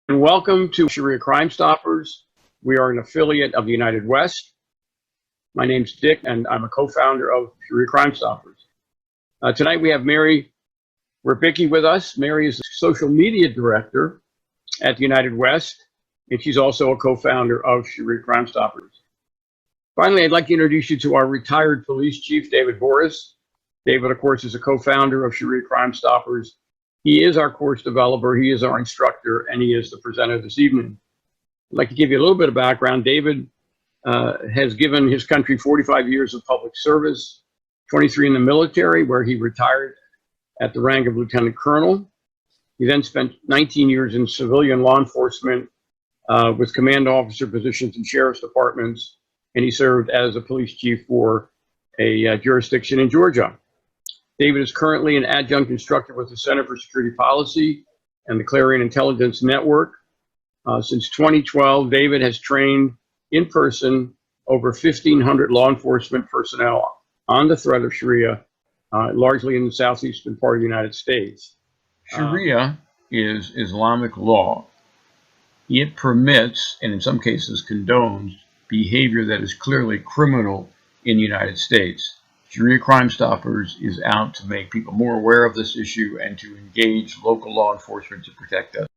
And welcome to Sharia Crime Stoppers. We are an affiliate of the United West. My name's Dick, and I'm a co-founder of Sharia Crime Stoppers. Tonight we have Mary Ribicki with us. Mary is the social media director at the United West, and she's also a co-founder of Sharia Crime Stoppers. Finally, I'd like to introduce you to our retired police chief, David Boris. David, of course, is a co-founder of Sharia Crime Stoppers. He is our course developer, he is our instructor, and he is the presenter this evening. I'd like to give you a little bit of background. David has given his country 45 years of public service, 23 in the military, where he retired at the rank of lieutenant colonel. He then spent 19 years in civilian law enforcement with command officer positions in sheriff's departments, and he served as a police chief for a jurisdiction in Georgia. David is currently an adjunct instructor with the Center for Security Policy and the Clarion Intelligence Network. Since 2012, David has trained in person over 1,500 law enforcement personnel on the threat of Sharia, largely in the southeastern part of the United States. Sharia is Islamic law. It permits, and in some cases condones, behavior that is clearly criminal in the United States. Sharia Crime Stoppers is out to make people more aware of this issue and to engage local law enforcement to protect us.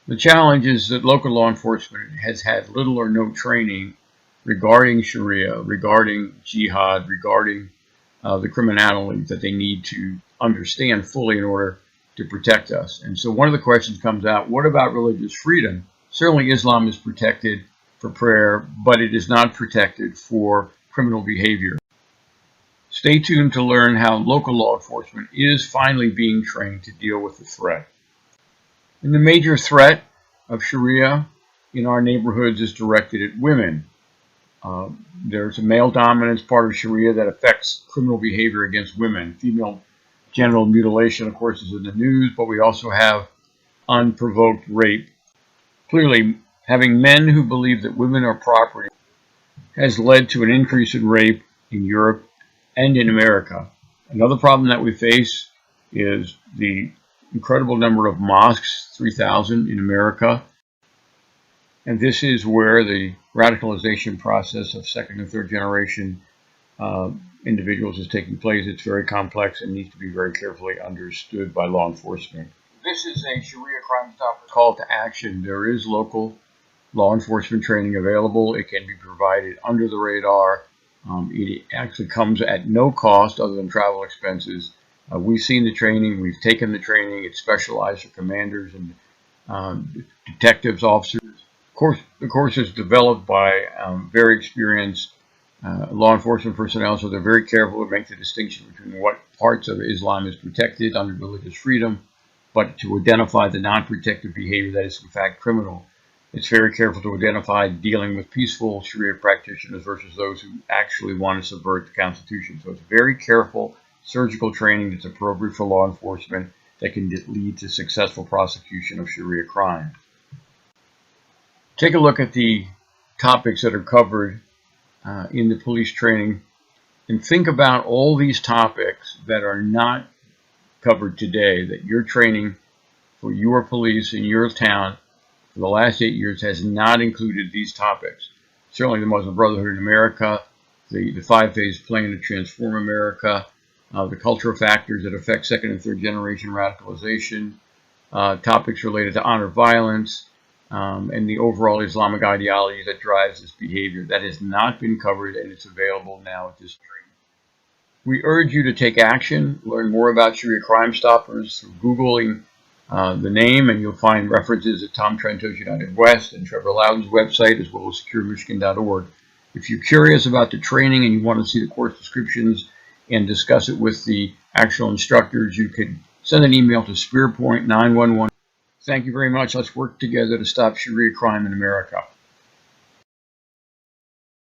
The challenge is that local law enforcement has had little or no training regarding Sharia, regarding jihad, regarding the criminality that they need to understand fully in order to protect us. And so one of the questions comes out, what about religious freedom? Certainly Islam is protected for prayer, but it is not protected for criminal behavior. Stay tuned to learn how local law enforcement is finally being trained to deal with the threat. And the major threat of Sharia in our neighborhoods is directed at women. There's a male dominance part of Sharia that affects criminal behavior against women. Female genital mutilation, of course, is in the news, but we also have unprovoked rape. Clearly, having men who believe that women are property has led to an increase in rape in Europe and in America. Another problem that we face is the incredible number of mosques, 3,000 in America. And this is where the radicalization process of second and third generation individuals is taking place. It's very complex and needs to be very carefully understood by law enforcement. This is a Sharia Crime Stopper call to action. There is local law enforcement training available. It can be provided under the radar. It actually comes at no cost other than travel expenses. We've seen the training, we've taken the training. It's specialized for commanders and detectives, officers. The course is developed by very experienced law enforcement personnel, so they're very careful to make the distinction between what parts of Islam is protected under religious freedom, but to identify the non-protected behavior that is in fact criminal. It's very careful to identify dealing with peaceful Sharia practitioners versus those who actually want to subvert the Constitution. So it's very careful surgical training that's appropriate for law enforcement that can lead to successful prosecution of Sharia crime. Take a look at the topics that are covered in the police training and think about all these topics that are not covered today that you're training for your police in your town for the last 8 years has not included these topics. Certainly the Muslim Brotherhood in America, the five-phase plan to transform America, the cultural factors that affect second and third generation radicalization, topics related to honor violence, and the overall Islamic ideology that drives this behavior. That has not been covered, and it's available now at this training. We urge you to take action, learn more about Sharia Crime Stoppers through Googling the name, and you'll find references at Tom Trento's United West and Trevor Loudon's website, as well as securemichigan.org. If you're curious about the training and you want to see the course descriptions and discuss it with the actual instructors, you could send an email to spearpoint911. Thank you very much. Let's work together to stop Sharia crime in America.